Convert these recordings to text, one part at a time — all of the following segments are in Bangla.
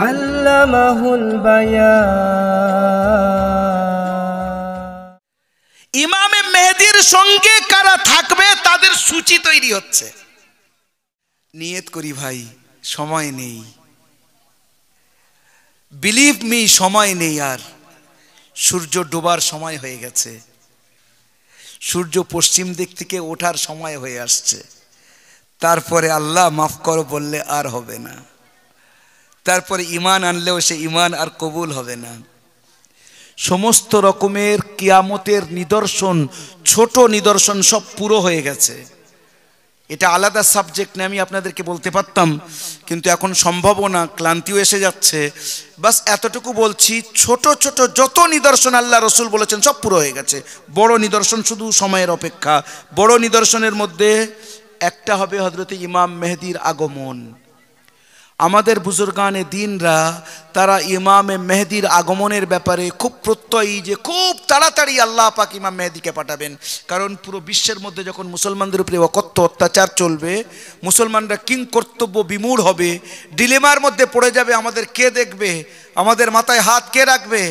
আল্লামাহুল বায়ান। ইমামে মেহেদীর সঙ্গে কারা থাকবে তাদের সূচি তৈরি হচ্ছে। নিয়ত করি ভাই, সময় নেই, বিলিভ মি, সময় নেই আর। সূর্য ডোবার সময় হয়ে গেছে, সূর্য পশ্চিম দিক থেকে ওঠার সময় হয়ে আসছে। তারপরে আল্লাহ মাফ করো বললে আর হবে না, তারপরে ঈমান আনলেও সে ঈমান আর কবুল হবে না। সমস্ত রকমের কিয়ামতের নিদর্শন, ছোট নিদর্শন সব পুরো হয়ে গেছে। এটা আলাদা সাবজেক্ট নিয়ে আমি আপনাদেরকে বলতে পারতাম, কিন্তু এখন সম্ভবও না, ক্লান্তিও এসে যাচ্ছে। বাস এতটুকু বলছি, ছোট ছোট যত নিদর্শন আল্লাহ রসুল বলেছেন সব পুরো হয়ে গেছে। বড় নিদর্শন শুধু সময়ের অপেক্ষা। বড় নিদর্শনের মধ্যে একটা হবে হযরত ইমাম মেহেদীর আগমন। আমাদের বুজুর্গানে দিনরা তারা ইমামে মেহেদীর আগমনের ব্যাপারে খুব প্রত্যয়ী যে খুব তাড়াতাড়ি আল্লাহ পাক ইমাম মেহেদীকে পাঠাবেন। কারণ পুরো বিশ্বের মধ্যে যখন মুসলমানদের উপরে অকথ্য অত্যাচার চলবে, মুসলমানরা কিং কর্তব্য বিমূঢ় হবে, ডিলেমার মধ্যে পড়ে যাবে, আমাদের কে দেখবে, আমাদের মাথায় হাত কে রাখবে,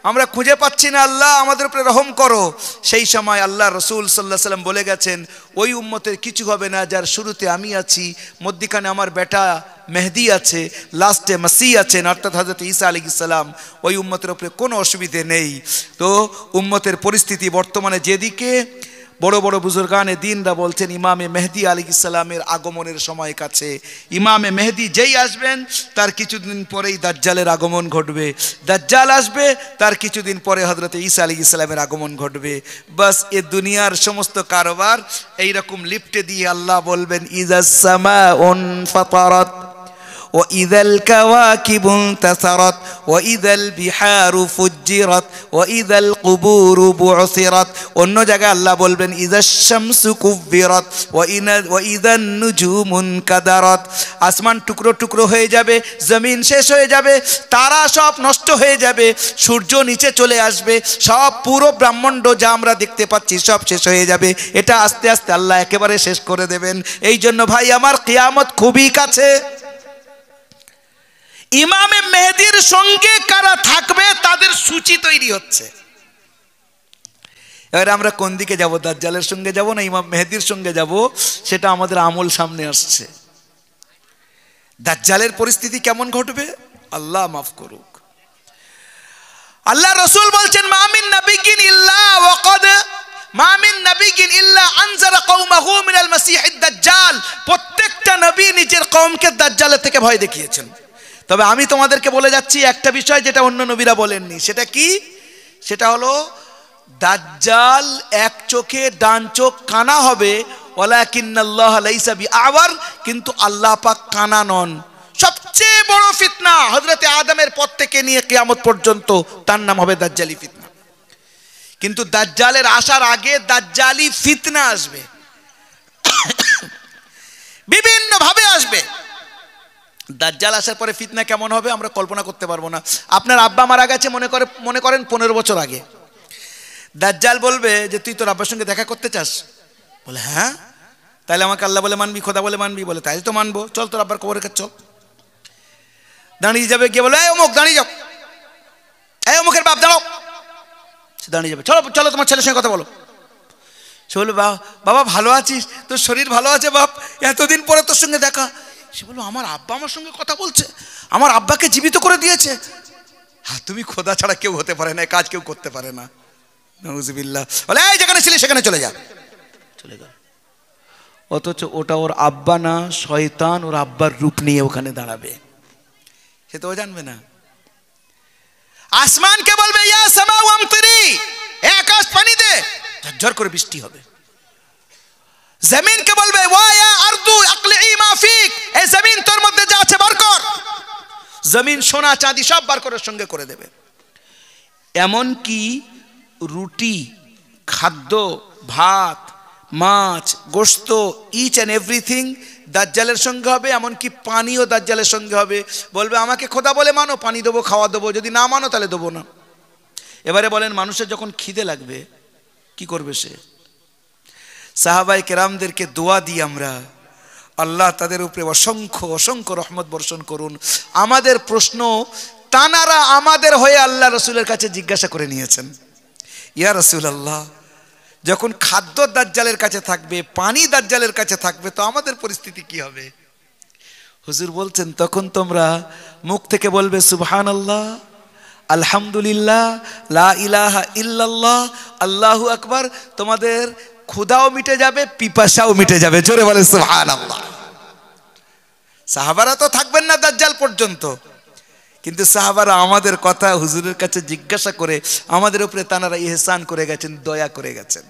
আমরা খুঁজে পাচ্ছি না, আল্লাহ আমাদের উপরে রহম করো। সেই সময় আল্লাহ রসুল সাল্লাল্লাহু আলাইহি সাল্লাম বলে গেছেন, ওই উম্মতের কিছু হবে না যার শুরুতে আমি আছি, মধ্যখানে আমার বেটা মেহেদী আছে, লাস্টে মাসিহ আছেন অর্থাৎ হযরত ঈসা আলাইহিস সালাম। ওই উম্মতের উপরে কোনো অসুবিধে নেই। তো উম্মতের পরিস্থিতি বর্তমানে যেদিকে, বড় বড় বুজুর্গানে দিনরা বলছেন ইমামে মেহেদী আলাইহিস সালামের আগমনের সময় কাছে। ইমামে মেহেদী যেই আসবেন তার কিছুদিন পরেই দাজ্জালের আগমন ঘটবে, দাজ্জাল আসবে তার কিছুদিন পরে হযরত ঈসা আলাইহিস সালামের আগমন ঘটবে। বাস এ দুনিয়ার সমস্ত কারবার এইরকম লিপ্টে দিয়ে আল্লাহ বলবেন ইযাস সামাউন ফাতারাত وإذا الكواكب انتثرت وإذا البحار فجرت وإذا القبور بعثرت। অন্য জায়গায় আল্লাহ বলবেন ইযা শামসু কুব্বিরাত وإذا النجوم انكدرت। আসমান টুকরো টুকরো হয়ে যাবে, জমিন শেষ হয়ে যাবে, তারা সব নষ্ট হয়ে যাবে, সূর্য নিচে চলে আসবে, সব পুরো ব্রহ্মাণ্ড যা আমরা দেখতে পাচ্ছি সব শেষ হয়ে যাবে। এটা আস্তে আস্তে আল্লাহ একেবারে শেষ করে দেবেন। এই জন্য ভাই আমার কিয়ামত খুবই কাছে। ইমামে মেহেদীর সঙ্গে কারা থাকবে তাদের সূচি তৈরি হচ্ছে। এবার আমরা কোন দিকে যাব, দাজ্জালের সঙ্গে যাব না ইমাম মেহেদীর সঙ্গে যাব, সেটা আমাদের আমল সামনে আসছে। দাজ্জালের পরিস্থিতি কেমন ঘটবে আল্লাহ মাফ করুক। আল্লাহ রাসূল বলছেন মা মিন নাবিয়্যিন ইল্লা ওয়াকাদ মা মিন নাবিয়্যিন ইল্লা আনজারা কওমাহু মিনাল মাসিহিদ দাজ্জাল। প্রত্যেকটা নবী নিজের কওমকে দাজ্জালের থেকে ভয় দেখিয়েছেন। তবে আমি তোমাদেরকে বলে যাচ্ছি একটা বিষয় যেটা অন্য নবীরা বলেননি। সেটা কি? সেটা হলো দাজ্জাল এক চোখে ডান চোখ কানা হবে, ওয়ালাকিন্নাল্লাহ লাইসা বিআওয়ার, কিন্তু আল্লাহ পাক কানা নন। সবচেয়ে বড় ফিতনা হযরতে আদমের পর থেকে নিয়ে কিয়ামত পর্যন্ত তার নাম হবে দাজ্জালি ফিতনা। কিন্তু দাজ্জালের আসার আগে দাজ্জালি ফিতনা আসবে, বিভিন্ন ভাবে আসবে। দাজ্জাল আসার পরে ফিতনা কেমন হবে আমরা কল্পনা করতে পারবো না। আপনার আব্বা মারা গেছে মনে করেন 15 বছর আগে। দাজ্জাল বলবে যে তুই তোর আব্বার সঙ্গে দেখা করতে চাস? বলে হ্যাঁ। তাহলে আমাকে আল্লাহ বলে মানবি, খোদা বলে মানবি? বলে তাই তো মানবো, চল তোর আব্বার কবরের কাছে চল। দাঁড়িয়ে যাবে, গিয়ে বলে এই অমুক দাঁড়িয়ে যাও, এই অমুকের বাপ দাঁড়াও। সে দাঁড়িয়ে যাবে, চলো চলো তোমার ছেলের সঙ্গে কথা বলো। সে বলবে বাবা ভালো আছিস, তোর শরীর ভালো আছে বাপ, এতদিন পরে তোর সঙ্গে দেখা। সে বললো আমার আব্বা আমার সঙ্গে কথা বলছে, আমার আব্বাকে জীবিত করে দিয়েছে। হ্যাঁ তুমি খোদা ছাড়া কেউ হতে পারে না, কাজ কেউ করতে পারে না। নাউজুবিল্লাহ। বলে এই যেখানে ছিলি সেখানে চলে যা, চলে গেল। অথচ ওটা ওর আব্বা না, শয়তান ওর আব্বার রূপ নিয়ে ওখানে দাঁড়াবে। সে তো জানবে না। আসমানকে বলবে ইয়া সামাউ আমতিরি, এ আকাশ পানি দে, ঝরঝর করে বৃষ্টি হবে। জমিনকে বলবে ওয়া ইয়া আরদু আকলিই মা ফিক, এই জমিন তোর মধ্যে যা আছে বার কর। জমিন সোনা চাঁদি সব বার করে সঙ্গে করে দেবে। এমন কি রুটি, খাদ্য, ভাত, মাছ, গোশত, ইচ অ্যান্ড এভরিথিং দাজ্জালের সঙ্গে হবে। এমনকি পানিও দাজ্জালের সঙ্গে হবে। বলবে আমাকে খোদা বলে মানো, পানি দেবো, খাওয়া দেবো, যদি না মানো তাহলে দেবো না। এবারে বলেন মানুষের যখন খিদে লাগবে কি করবে সে? সাহাবায়ে কেরামদেরকে দোয়া দিই আমরা, আল্লাহ তাদের উপরে অসংখ্য অসংখ্য রহমত বর্ষণ করুন। আমাদের প্রশ্ন তানারা আমাদের হয়ে আল্লাহ রসুলের কাছে জিজ্ঞাসা করে নিয়েছেন, ইয়া রাসূলুল্লাহ, যখন খাদ্য দাজ্জালের কাছে থাকবে, পানি দাজ্জালের কাছে থাকবে, তো আমাদের পরিস্থিতি কি হবে? হুজুর বলছেন, তখন তোমরা মুখ থেকে বলবে সুবহানাল্লাহ, আলহামদুলিল্লাহ, লা ইলাহা ইল্লাল্লাহ, আল্লাহু আকবার। তোমাদের ক্ষুধাও মিটে যাবে, পিপাসাও মিটে যাবে। জোরে বলে সুবহানাল্লাহ। সাহাবারা তো থাকবেন না দাজ্জাল পর্যন্ত, কিন্তু সাহাবারা আমাদের কথা হুজুরের কাছে জিজ্ঞাসা করে আমাদের উপরে তানারা ইহসান করে গেছেন, দয়া করে গেছেন।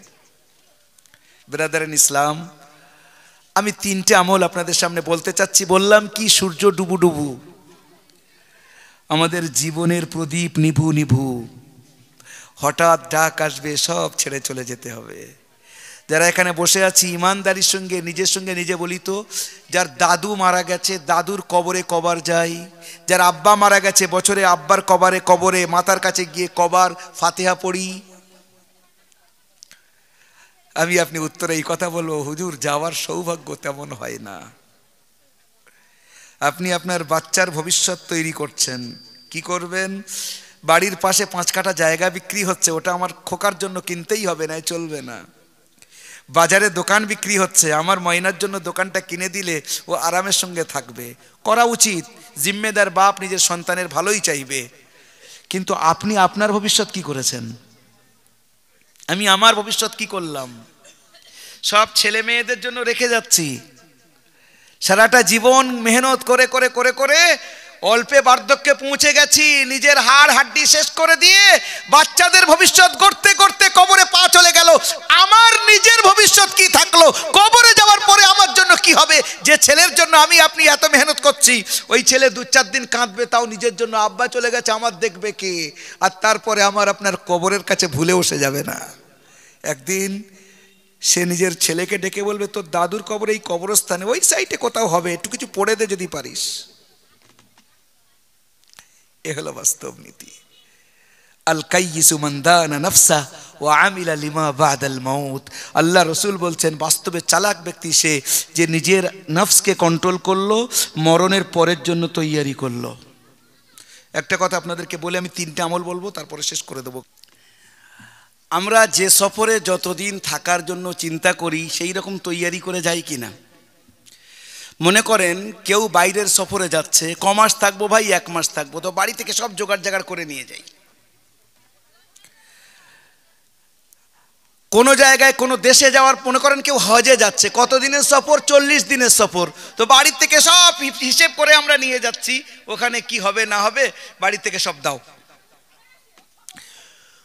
ব্রাদার ইন ইসলাম, আমি তিনটে আমল আপনাদের সামনে বলতে চাচ্ছি। বললাম কি, সূর্য ডুবু ডুবু, আমাদের জীবনের প্রদীপ নিভু নিভু, হঠাৎ ডাক আসবে, সব ছেড়ে চলে যেতে হবে। যারা এখানে বসে আছি, ইমানদারির সঙ্গে নিজের সঙ্গে নিজে বলি তো, যার দাদু মারা গেছে দাদুর কবরে কবার যাই, যার আব্বা মারা গেছে বছরে আব্বার কবরে মাতার কাছে গিয়ে কবার ফাতিহা পড়ি। আমি আপনি উত্তরে এই কথা বলবো, হুজুর যাওয়ার সৌভাগ্য তেমন হয় না। আপনি আপনার বাচ্চার ভবিষ্যৎ তৈরি করছেন, কি করবেন? বাড়ির পাশে 5 কাঠা জায়গা বিক্রি হচ্ছে, ওটা আমার খোকার জন্য কিনতেই হবে, না চলবে না। বাজারে দোকান বিক্রি হচ্ছে, আমার ময়নার জন্য দোকানটা কিনে দিলে ও আরামের সঙ্গে থাকবে। করা উচিত, জিম্মেদার বাপ নিজের সন্তানের ভালোই চাইবে। কিন্তু আপনি আপনার ভবিষ্যৎ কি করেছেন? আমি আমার ভবিষ্যৎ কি করলাম? সব ছেলে মেয়েদের জন্য রেখে যাচ্ছি। সারাটা জীবন মেহনত করে করে করে করে অল্পে বার্ধক্যে পৌঁছে গেছি, নিজের হাড় হাড্ডি শেষ করে দিয়ে বাচ্চাদের ভবিষ্যৎ গড়তে গড়তে কবরে পা চলে গেল। আমার নিজের ভবিষ্যৎ কি থাকলো? কবরে যাওয়ার পরে আমার জন্য কি হবে? যে ছেলের জন্য আমি আপনি এত মেহনত করছি, ওই ছেলে 2-4 দিন কাঁদবে, তাও নিজের জন্য। আব্বা চলে গেছে, আমার দেখবে কে? আর তারপরে আমার আপনার কবরের কাছে ভুলে বসে যাবে না? একদিন সে নিজের ছেলেকে ডেকে বলবে, তোর দাদুর কবর এই কবরস্থানে, ওই সাইডে কোথাও হবে, একটু কিছু পড়ে দে যদি পারিস। এ হলো বাস্তব নীতি। আল কাইয়িসু মান দানা নাফসা ওয়া আমিলা লিমা বাদাল মাউত। আল্লাহ রসুল বলছেন, বাস্তবে চালাক ব্যক্তি সে যে নিজের নফসকে কন্ট্রোল করলো, মরণের পরের জন্য তৈয়ারি করলো। একটা কথা আপনাদেরকে বলে আমি 3টে আমল বলবো, তারপরে শেষ করে দেবো। আমরা যে সফরে যতদিন থাকার জন্য চিন্তা করি, সেই রকম তৈয়ারি করে যাই কিনা? মনে করেন কেউ বাইরের সফরে যাচ্ছে, কমাস থাকবো ভাই, 1 মাস থাকবো, তো বাড়ি থেকে সব জোগাড় জাগাড় করে নিয়ে যাই। কোনো জায়গায় কোনো দেশে যাওয়ার, মনে করেন কেউ হজে যাচ্ছে, কত দিনের সফর? 40 দিনের সফর, তো বাড়ির থেকে সব হিসেব করে আমরা নিয়ে যাচ্ছি। ওখানে কি হবে না হবে, বাড়ি থেকে সব দাও।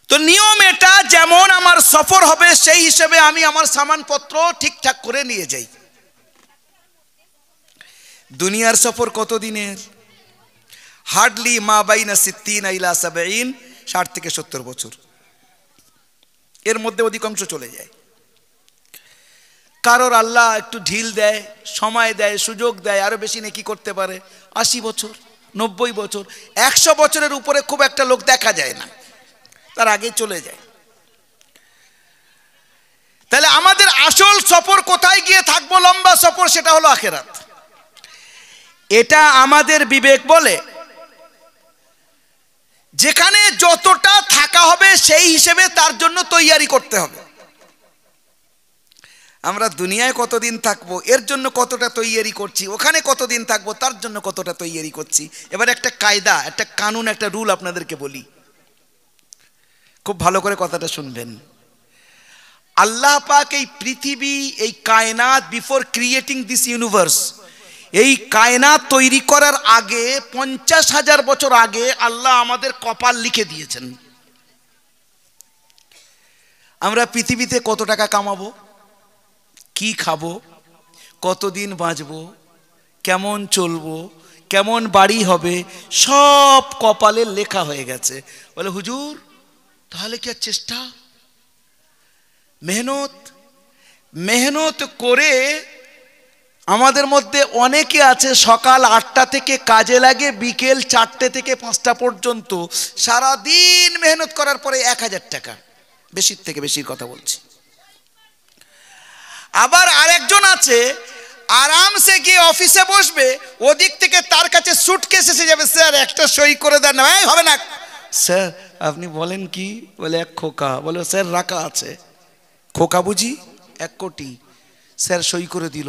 তো নিয়ম এটা, যেমন আমার সফর হবে সেই হিসেবে আমি আমার সামানপত্র ঠিকঠাক করে নিয়ে যাই। দুনিয়ার সফর কত দিনের? হার্ডলি মা বাইনা 60 ইলা 70, 60 থেকে 70 বছর, এর মধ্যে অধিকাংশ চলে যায়। কারোর আল্লাহ একটু ঢিল দেয়, সময় দেয়, সুযোগ দেয়, আরো বেশি নেকি করতে পারে। 80 বছর, 90 বছর, 100 বছরের উপরে খুব একটা লোক দেখা যায় না, তার আগে চলে যায়। তাহলে আমাদের আসল সফর কোথায় গিয়ে থাকবো? লম্বা সফর, সেটা হলো আখিরাত। এটা আমাদের বিবেক বলে, যেখানে যতটা থাকা হবে সেই হিসেবে তার জন্য তৈয়ারি করতে হবে। আমরা দুনিয়ায় কতদিন থাকবো এর জন্য কতটা তৈয়ারি করছি, ওখানে কতদিন থাকবো তার জন্য কতটা তৈয়ারি করছি। এবার একটা কায়দা, একটা কানুন, একটা রুল আপনাদেরকে বলি, খুব ভালো করে কথাটা শুনবেন। আল্লাহ পাক এই পৃথিবী, এই কায়নাত, বিফোর ক্রিয়েটিং দিস ইউনিভার্স, এই কায়নাত তৈরি করার আগে 50,000 বছর আগে আল্লাহ আমাদের কপাল লিখে দিয়েছেন। আমরা পৃথিবীতে কত টাকা কামাবো, কি খাবো, কতদিন বাঁচবো, কেমন চলবো, কেমন বাড়ি হবে, সব কপালে লেখা হয়ে গেছে। বলে হুজুর তাহলে কি আর চেষ্টা, মেহনত করে আমাদের মধ্যে অনেকে আছে সকাল 8টা থেকে কাজে লাগে, বিকেল 4টে থেকে 5টা পর্যন্ত, সারাদিন মেহনত করার পরে 1000 টাকা, বেশির থেকে বেশির কথা বলছি। আবার আরেকজন আছে আরামসে গিয়ে অফিসে বসবে, ওদিক থেকে তার কাছে সুটকেস এসে যাবে, স্যার একটা সই করে দেন না। এই হবে না স্যার, আপনি বলেন কি? বলে 1 খোকা। বলে স্যার রাখা আছে। খোকা বুঝি 1 কোটি। স্যার সই করে দিল।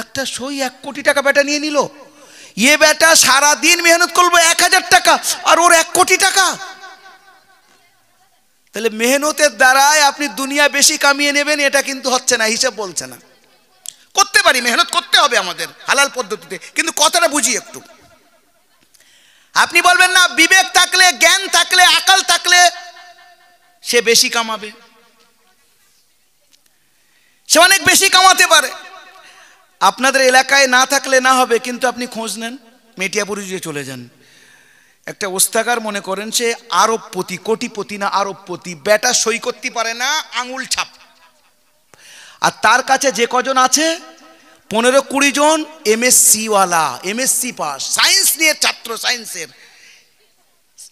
একটা সই 1 কোটি টাকা বেটা নিয়ে নিল। ये বেটা সারা দিন মেহনত করবে 1000 টাকা, আর ওর 1 কোটি টাকা। তাহলে মেহনতের দ্বারাই আপনি দুনিয়া বেশি কামিয়ে নেবেন, এটা কিন্তু হচ্ছে না, হিসাব বলছে না। করতে পারি, মেহনত করতে হবে আমাদের হালাল পদ্ধতিতে, কিন্তু কথাটা বুঝি একটু। আপনি বলবেন না বিবেক থাকলে, জ্ঞান থাকলে, আকল থাকলে সে বেশি কামাবে, সে অনেক বেশি কামাতে পারে। আপনাদের এলাকায় না থাকলে না হবে, কিন্তু আপনি খোঁজ নেন, মেটিয়াপুরি দিয়ে চলে যান। একটা ওস্তাকার মনে করেন সে আরবপতি, কোটিপতি না আরবপতি, বেটা সই করতে পারে না, আঙুল ছাপ। আর তার কাছে যে কজন আছে 15-20 জন এমএসসি ওয়ালা, এমএসসি পাস, সায়েন্স নিয়ে ছাত্র, সায়েন্সের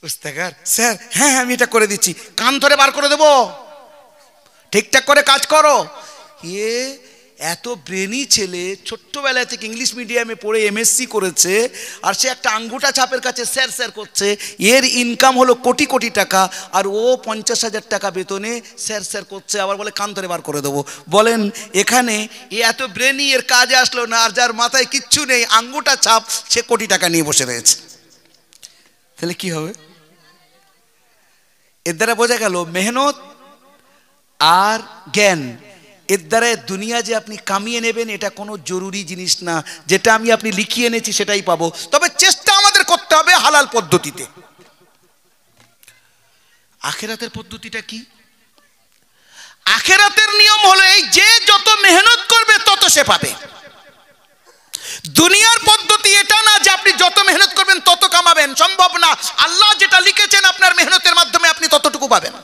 ওস্তাকার। স্যার হ্যাঁ আমি এটা করে দিচ্ছি। কান ধরে বার করে দেবো, ঠিকঠাক করে কাজ করো। এত ব্রেনি ছেলে, ছোট্টবেলা থেকে ইংলিশ মিডিয়ামে পড়ে এমএসসি করেছে, আর সে একটা আঙ্গুটা ছাপের কাছে স্যার স্যার করছে। এর ইনকাম হলো কোটি কোটি টাকা, আর ও 50,000 টাকা বেতনে স্যার স্যার করছে, আবার বলে কান ধরে বার করে দেবো। বলেন এখানে এত ব্রেনি, এর কাজে আসলো না, আর যার মাথায় কিচ্ছু নেই, আঙ্গুটা ছাপ, সে কোটি টাকা নিয়ে বসে রয়েছে। তাহলে কি হবে? এর দ্বারা বোঝা গেল মেহনত আর জ্ঞান, এর দ্বারা দুনিয়া যে আপনি কামিয়ে নেবেন এটা কোনো জরুরি জিনিস না। যেটা আমি আপনি লিখিয়ে এনেছি সেটাই পাবো, তবে চেষ্টা আমাদের করতে হবে হালাল পদ্ধতিতে। আখিরাতের পদ্ধতিটা কি? আখিরাতের নিয়ম হলো এই যে যত মেহনত করবে তত সে পাবে। দুনিয়ার পদ্ধতি এটা না যে আপনি যত মেহনত করবেন তত কামাবেন, সম্ভব না। আল্লাহ যেটা লিখেছেন আপনার মেহনতের মাধ্যমে আপনি ততটুকু পাবেন।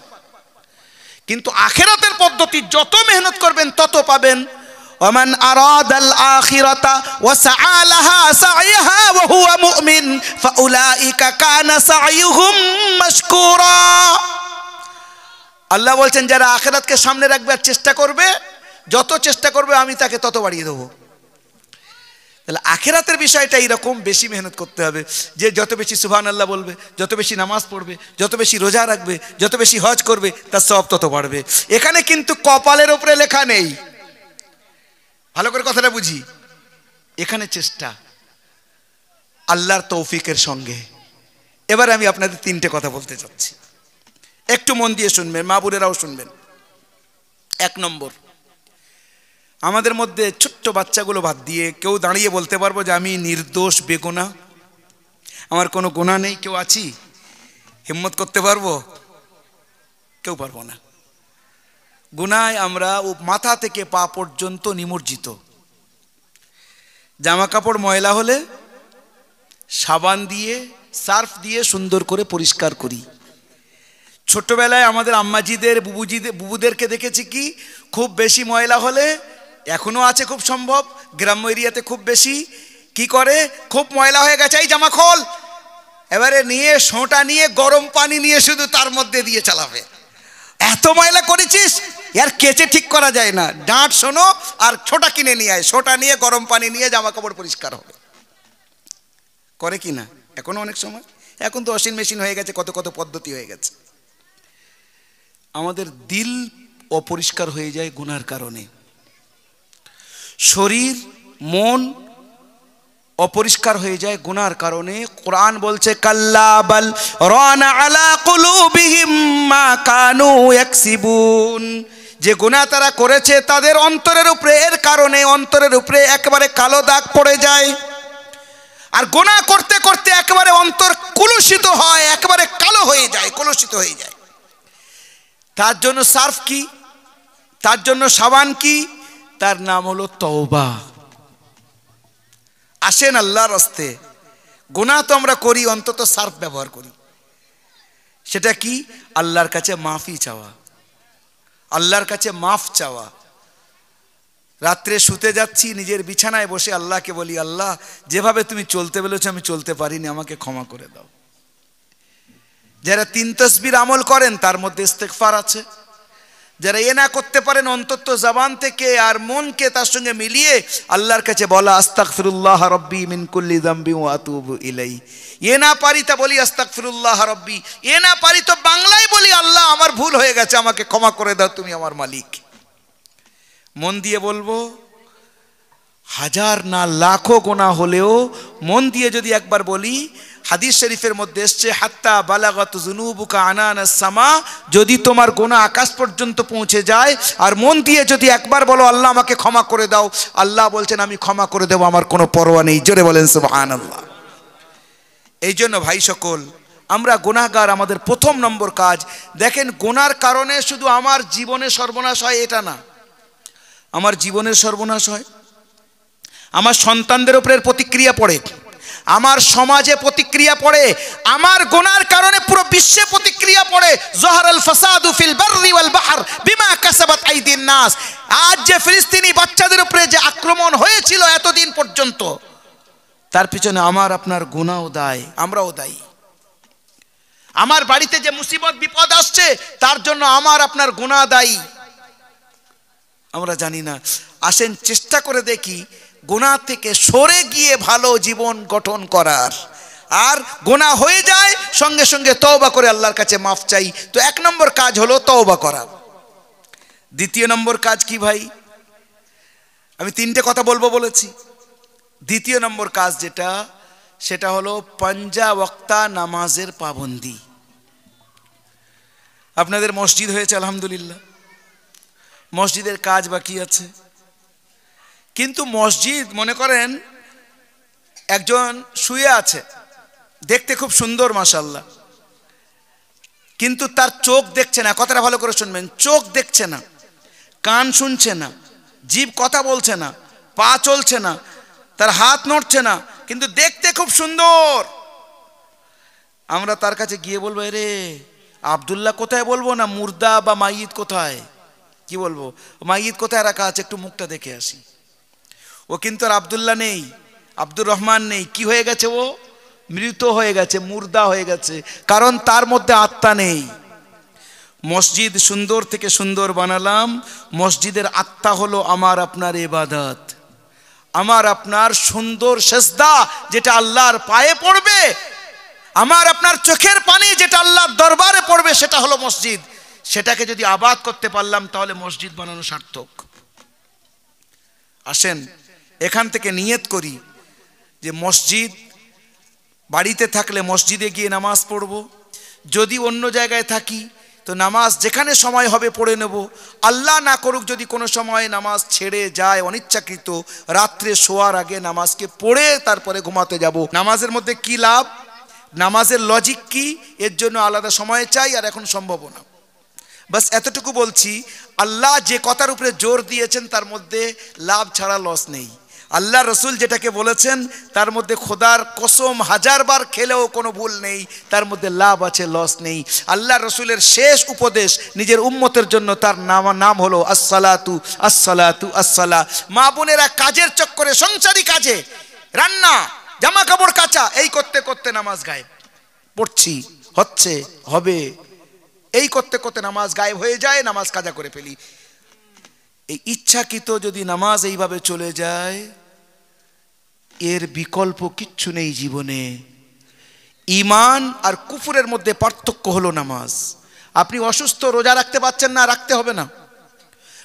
কিন্তু আখিরাতের পদ্ধতি যত মেহনত করবেন তত পাবেন। ওমান আরাদাল আখিরাতা ওয়া সাআ লাহা সাইহা ওয়া হুয়া মুমিন ফাউলাইকা কানা সাইয়ুহুম মাশকুরা। আল্লাহ বলছেন যারা আখিরাতকে সামনে রাখবে আর চেষ্টা করবে, যত চেষ্টা করবে আমি তাকে তত বাড়িয়ে দেবো। তাহলে আখিরাতের বিষয়টা এইরকম, বেশি মেহনত করতে হবে। যে যত বেশি সুবহানাল্লাহ বলবে, যত বেশি নামাজ পড়বে, যত বেশি রোজা রাখবে, যত বেশি হজ করবে, তার সওয়াব তত বাড়বে। এখানে কিন্তু কপালের উপরে লেখা নেই, ভালো করে কথাটা বুঝি। এখানে চেষ্টা আল্লাহর তৌফিকের সঙ্গে। এবার আমি আপনাদের 3টে কথা বলতে চাচ্ছি, একটু মন দিয়ে শুনবেন, মা বোনেরাও শুনবেন। 1 নম্বর, আমাদের মধ্যে ছোট্ট বাচ্চাগুলো বাদ দিয়ে কেউ দাঁড়িয়ে বলতে পারবো যে আমি নির্দোষ, বেগুনা, আমার কোনো গুনাহ নেই? কেউ আছি? হিম্মত করতে পারবো? কেউ পারবো না। গুনায় আমরা মাথা থেকে পা পর্যন্ত নিমজ্জিত। জামা কাপড় ময়লা হলে সাবান দিয়ে, সার্ফ দিয়ে সুন্দর করে পরিষ্কার করি। ছোটবেলায় আমাদের আম্মাজিদের, বুবুদেরকে দেখেছি কি, খুব বেশি ময়লা হলে, এখনো আছে খুব সম্ভব, গ্রাম্য এরিয়াতে খুব বেশি, কি করে, খুব ময়লা হয়ে গেছে, এই জামা খোল, এবারে নিয়ে সোঁটা নিয়ে গরম পানি নিয়ে শুধু তার মধ্যে দিয়ে চালাবে। এত ময়লা করেছিস, আর কেচে ঠিক করা যায় না, ডাঁট শোনো আর ছোটা কিনে নিয়ে আয়, সোঁটা নিয়ে গরম পানি নিয়ে জামা কাপড় পরিষ্কার হবে। করে কি না? এখনো অনেক সময়। এখন তো ওয়াশিং মেশিন হয়ে গেছে, কত কত পদ্ধতি হয়ে গেছে। আমাদের দিল অপরিষ্কার হয়ে যায় গুনার কারণে, শরীর মন অপরিষ্কার হয়ে যায় গুনার কারণে। কোরআন বলছে কাল্লা বাল রানা আলা কুলুবিহিম মা কানু ইয়াকসিবুন, যে গুনাহ তারা করেছে তাদের অন্তরের উপরে, এর কারণে অন্তরের উপরে একেবারে কালো দাগ পড়ে যায়। আর গুনাহ করতে করতে একেবারে অন্তর কলুষিত হয়, একেবারে কালো হয়ে যায়, কলুষিত হয়ে যায়। তার জন্য সার্ফ কি, তার জন্য সাবান কি, তার নাম হলো তওবা। আসেন আল্লাহর রাস্তে, গুনাহ তো আমরা করি, অন্তত সার্ফ ব্যবহার করি। সেটা কি? আল্লাহর কাছে মাফি চাওয়া, আল্লাহর কাছে মাফ চাওয়া। রাত্রে শুতে যাচ্ছি, নিজের বিছানায় বসে আল্লাহকে বলি, আল্লাহ যেভাবে তুমি চলতে বলেছো আমি চলতে পারিনি, আমাকে ক্ষমা করে দাও। যারা 3 তাসবির আমল করেন তার মধ্যে ইস্তেগফার আছে। যারা এ না করতে পারেন অন্তত জবান থেকে আর মনকে তার সঙ্গে মিলিয়ে আল্লাহর কাছে বলা আস্তাগফিরুল্লাহ রাব্বি মিন কুল্লি যামবি ওয়া আতুবু ইলাই। এ না পারি তা বলি আস্তাগফিরুল্লাহ রাব্বি, এ না পারি তো বাংলায় বলি আল্লাহ আমার ভুল হয়ে গেছে, আমাকে ক্ষমা করে দাও, তুমি আমার মালিক। মন দিয়ে বলবো, হাজার না লাখো গুনাহ হলেও মন দিয়ে যদি একবার বলি, হাদিস শরীফের মধ্যে এসছে হাত্তা বালাগাত যুনুবুকা আনানাস সামা, যদি তোমার গুনাহ আকাশ পর্যন্ত পৌঁছে যায় আর মন দিয়ে যদি একবার বলো আল্লাহ আমাকে ক্ষমা করে দাও, আল্লাহ বলছেন আমি ক্ষমা করে দেব, আমার কোনো পরোয়া নেই। জোরে বলেন সুবহানাল্লাহ। এই জন্য ভাই সকল, আমরা গুনাহগার, আমাদের প্রথম নম্বর কাজ, দেখেন গুনার কারণে শুধু আমার জীবনে সর্বনাশ হয় এটা না, আমার জীবনের সর্বনাশ হয়, আমার সন্তানদের উপরে প্রতিক্রিয়া পড়ে, আমার সমাজে প্রতিক্রিয়া পড়ে, আমার গুনার কারণে পুরো বিশ্বে প্রতিক্রিয়া পড়ে। জহরাল ফাসাদু ফিল বাররি ওয়াল বাহর বিমা কাসাবাত আইদিন নাস। আজ যে ফিলিস্তিনি বাচ্চাদের উপরে যে আক্রমণ হয়েছিল এতদিন পর্যন্ত, তার পিছনে আমার আপনার গুনাহও দায়ী, আমরাও দায়ী। আমার বাড়িতে যে মুসিবত বিপদ আসছে তার জন্য আমার আপনার গুনাহ দায়ী, আমরা জানি না। আসেন চেষ্টা করে দেখি গুনাহ থেকে সরে গিয়ে ভালো জীবন গঠন করার। আর গুনাহ হয়ে যায় সঙ্গে সঙ্গে তওবা করে আল্লাহর কাছে মাফ চাই। তো এক নম্বর কাজ হলো তওবা করা। দ্বিতীয় নম্বর কাজ কি ভাই? আমি তিনটে কথা বলবো বলেছি। দ্বিতীয় নম্বর কাজ যেটা, সেটা হলো পাঁচা ওয়াক্ত নামাজের পাবন্দি। আপনাদের মসজিদ হয়েছে আলহামদুলিল্লাহ, মসজিদের কাজ বাকি আছে, কিন্তু মসজিদ মনে করেন একজন শুয়ে আছে, দেখতে খুব সুন্দর মাশাআল্লাহ, কিন্তু তার চোখ দেখছে না। কথাটা ভালো করে শুনবেন, চোখ দেখছে না, কান শুনছে না, জিভ কথা বলছে না, পা চলছে না, তার হাত নড়ছে না, কিন্তু দেখতে খুব সুন্দর। আমরা তার কাছে গিয়ে বলবো রে আব্দুল্লাহ কোথায় বলবো না মুর্দা বা মাইয়িত কোথায়, কি বলবো, মাইয়িত কোথায় রাখা আছে একটু মুখটা দেখে আসি। ও কিন্তু আর আব্দুল্লাহ নেই, আব্দুর রহমান নেই, কি হয়ে গেছে, ও মৃত হয়ে গেছে, মুর্দা হয়ে গেছে, কারণ তার মধ্যে আত্মা নেই। মসজিদ সুন্দর থেকে সুন্দর বানালাম, মসজিদের আত্মা হলো আমার আপনার ইবাদত, আমার আপনার সুন্দর সেজদা যেটা আল্লাহর পায়ে পড়বে, আমার আপনার চোখের পানি যেটা আল্লাহর দরবারে পড়বে, সেটা হলো মসজিদ। সেটাকে যদি আবাদ করতে পারলাম তাহলে মসজিদ বানানো সার্থক। আসেন এখান থেকে নিয়ত করি যে মসজিদ বাড়িতে থাকলে মসজিদে গিয়ে নামাজ পড়ব, যদি অন্য জায়গায় থাকি তো নামাজ যেখানে সময় হবে পড়ে নেব। আল্লাহ না করুক যদি কোনো সময় নামাজ ছেড়ে যায় অনিচ্ছাকৃত, রাত্রে শোয়ার আগে নামাজকে পড়ে তারপরে ঘুমাতে যাব। নামাজের মধ্যে কি লাভ, নামাজের লজিক কি, এর জন্য আলাদা সময় চাই, আর এখন সম্ভব না। বাস এতটুকু বলছি, আল্লাহ যে কথার উপরে জোর দিয়েছেন তার মধ্যে লাভ ছাড়া লস নেই। আল্লাহ রসুল যেটাকে বলেছেন তার মধ্যে খোদার কসম হাজারবার খেলেও কোনো ভুল নেই, তার মধ্যে লাভ আছে, লস নেই। আল্লাহ রসুলের শেষ উপদেশ নিজের উম্মতের জন্য, তার নাম হলো আসসালাতু আসসালাতু আসসালাহ। মা বোনেরা কাজের চক্করে, সংসারী কাজে, রান্না, জামা কাপড় কাচা, এই করতে করতে নামাজ গায়েব, পড়ছি, হচ্ছে, হবে, এই করতে করতে নামাজ গায়েব হয়ে যায়, নামাজ কাজা করে ফেলি। এই ইচ্ছাকৃত যদি নামাজ এইভাবে চলে যায়, এর বিকল্প কিচ্ছু নেই জীবনে। ঈমান আর কুফরের মধ্যে পার্থক্য হলো নামাজ। আপনি অসুস্থ, রোজা রাখতে পারছেন না, রাখতে হবে না।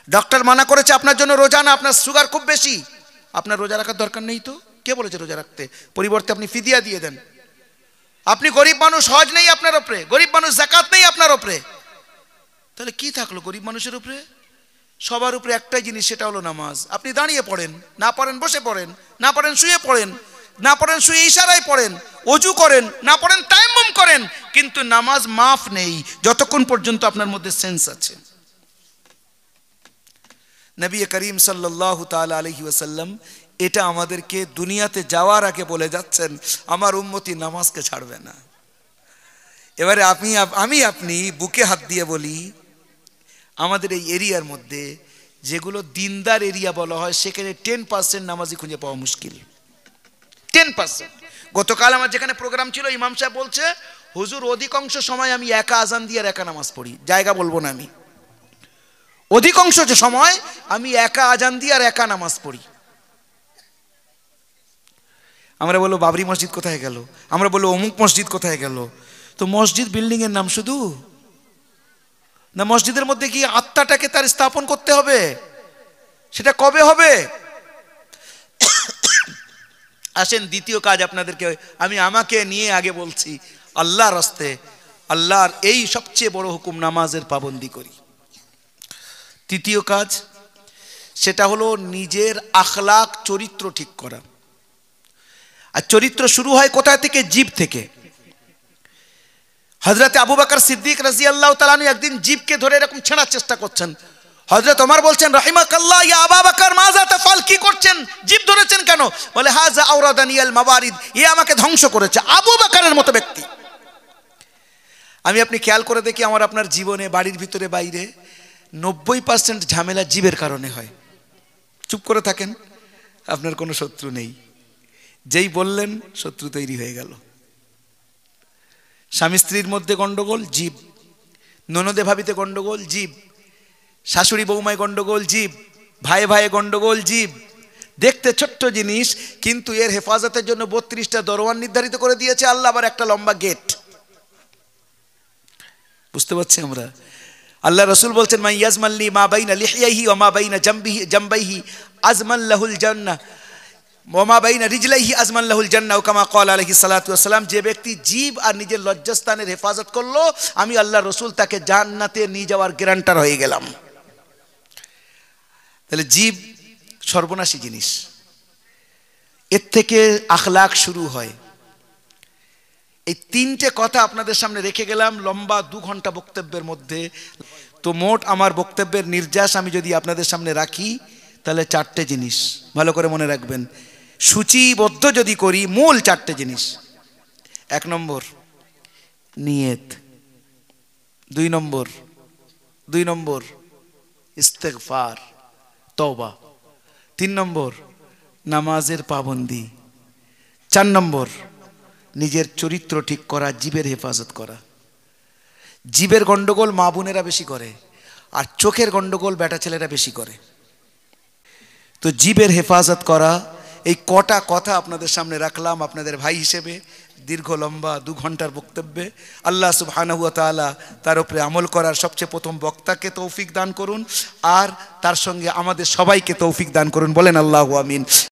ডক্টর মানা করেছে আপনার জন্য রোজা না, আপনার সুগার খুব বেশি, আপনার রোজা রাখার দরকার নেই। তো কে বলেছে রোজা রাখতে? পরিবর্তে আপনি ফিদিয়া দিয়ে দেন। আপনি গরিব মানুষ, হজ নেই আপনার উপরে, গরিব মানুষ যাকাত নেই আপনার উপরে, তাহলে কি থাকলো গরিব মানুষের উপরে? সবার উপরে একটাই জিনিস, সেটা হলো নামাজ। আপনি দাঁড়িয়ে পড়েন, না পারেন বসে পড়েন, না পারেন শুয়ে পড়েন, না পারেন শুয়ে ইশারায় পড়েন, ওযু করেন, না পারেন তায়াম্মুম করেন, কিন্তু নামাজ মাফ নেই যতক্ষণ পর্যন্ত আপনার মধ্যে সেন্স আছে। নবী করিম সাল্লাল্লাহু তাআলা আলাইহি ওয়াসাল্লাম এটা আমাদেরকে দুনিয়াতে যাওয়ার আগে বলে যাচ্ছেন, আমার উম্মতি নামাজকে ছাড়বে না। এবারে আপনি বুকে হাত দিয়ে বলি, আমাদের এই এরিয়ার মধ্যে যেগুলো দিনদার এরিয়া বলা হয়, সেখানে 10% নামাজি খুঁজে পাওয়া মুশকিল। 10%। গতকাল আমার যেখানে প্রোগ্রাম ছিল, ইমাম সাহেব বলছে, হুজুর অধিকাংশ সময় আমি একা আজান দিয়ে আর একা নামাজ পড়ি, জায়গা বলবো না আমি। অধিকাংশ যে সময় আমি একা আজান দিই আর একা নামাজ পড়ি। আমরা বলবো বাবরি মসজিদ কোথায় গেল, আমরা বলবো অমুক মসজিদ কোথায় গেল। তো মসজিদ বিল্ডিং এর নাম শুধু না, মসজিদের মধ্যে কি আত্মাটাকে তার স্থাপন করতে হবে, সেটা কবে হবে? আসেন দ্বিতীয় কাজ আপনাদেরকে আমি আমাকে নিয়ে আগে বলছি, আল্লাহর রাস্তে আল্লাহর এই সবচেয়ে বড় হুকুম নামাজের পাবন্দি করি। তৃতীয় কাজ সেটা হলো নিজের আখলাক চরিত্র ঠিক করা। আর চরিত্র শুরু হয় কোথায় থেকে? জিভ থেকে। হযরত আবু বকর সিদ্দিক রাদিয়াল্লাহু তাআলা আনহু একদিন জিভকে ধরে এরকম ছেঁড়ার চেষ্টা করছেন। হযরত ওমর বলছেন রাহিমাকাল্লাহ ইয়া আবু বকর মাযা তাফাল, কি করছেন, জিভ ধরেছেন কেন? বলে হাযা আওরাদানিয়াল মাওয়ারিদ, এ আমাকে ধ্বংস করেছে। আবু বকরের মতো ব্যক্তি। আমি আপনি খেয়াল করে দেখি আমার আপনার জীবনে বাড়ির ভিতরে বাইরে 90% ঝামেলা জিভের কারণে হয়। চুপ করে থাকেন, আপনার কোনো শত্রু নেই, যেই বললেন শত্রু তৈরি হয়ে গেল। স্বামী স্ত্রীর মধ্যে গন্ডগোল, জিভ। ননদে ভাবিতে গন্ডগোল, জিভ। শাশুড়ি বৌমায় গন্ডগোল, জিভ। ভাই ভাইয়ে গন্ডগোল, জিভ। দেখতে ছোট্ট জিনিস, কিন্তু এর হেফাজতের জন্য 32টা দরওয়ান নির্ধারিত করে দিয়েছে আল্লাহ, আবার একটা লম্বা গেট। বুঝতে পারছি আমরা? আল্লাহ রাসূল বলছেন মা ইয়াজমাল্লি মা বাইনা লিহিয়াহি ওয়া মা বাইনা জামবাইহি আজমান লাহুল জান্নাহ ওয়া মা বাইনা রিজলাইহি আজমান লাহুল জান্নাহ কামা ক্বালা আলাইহিস সালাতু ওয়াস সালাম। যে ব্যক্তি জিভ আর নিজের লজ্জাস্থানের হেফাজত করলো, আমি আল্লাহ রাসূল তাকে জান্নাতে নিয়ে যাওয়ার গ্যারান্টার হয়ে গেলাম। তাহলে জিভ সর্বনাশী জিনিস, এর থেকে আখলাক শুরু হয়। এই তিনটে কথা আপনাদের সামনে রেখে গেলাম লম্বা 2 ঘন্টা বক্তব্যের মধ্যে। তো মোট আমার বক্তব্যের নির্যাস আমি যদি আপনাদের সামনে রাখি, তাহলে 4টে জিনিস ভালো করে মনে রাখবেন। সূচিবদ্ধ যদি করি, মূল 4টে জিনিস। 1 নম্বর নিয়ত, 2 নম্বর ইস্তেগফার তওবা, 3 নম্বর নামাজের পাবন্দি, 4 নম্বর নিজের চরিত্র ঠিক করা, জিভের হেফাজত করা। জিভের গন্ডগোল মা বোনেরা বেশি করে, আর চোখের গন্ডগোল বেটা ছেলেরা বেশি করে। তো জিভের হেফাজত করা, এই কটা কথা আপনাদের সামনে রাখলাম আপনাদের ভাই হিসেবে দীর্ঘ লম্বা 2 ঘন্টার বক্তব্যে। আল্লাহ সুবহানাহু ওয়া তাআলা তার উপরে আমল করার সবচেয়ে প্রথম বক্তাকে তৌফিক দান করুন, আর তার সঙ্গে আমাদের সবাইকে তৌফিক দান করুন। বলেন আল্লাহু আমিন।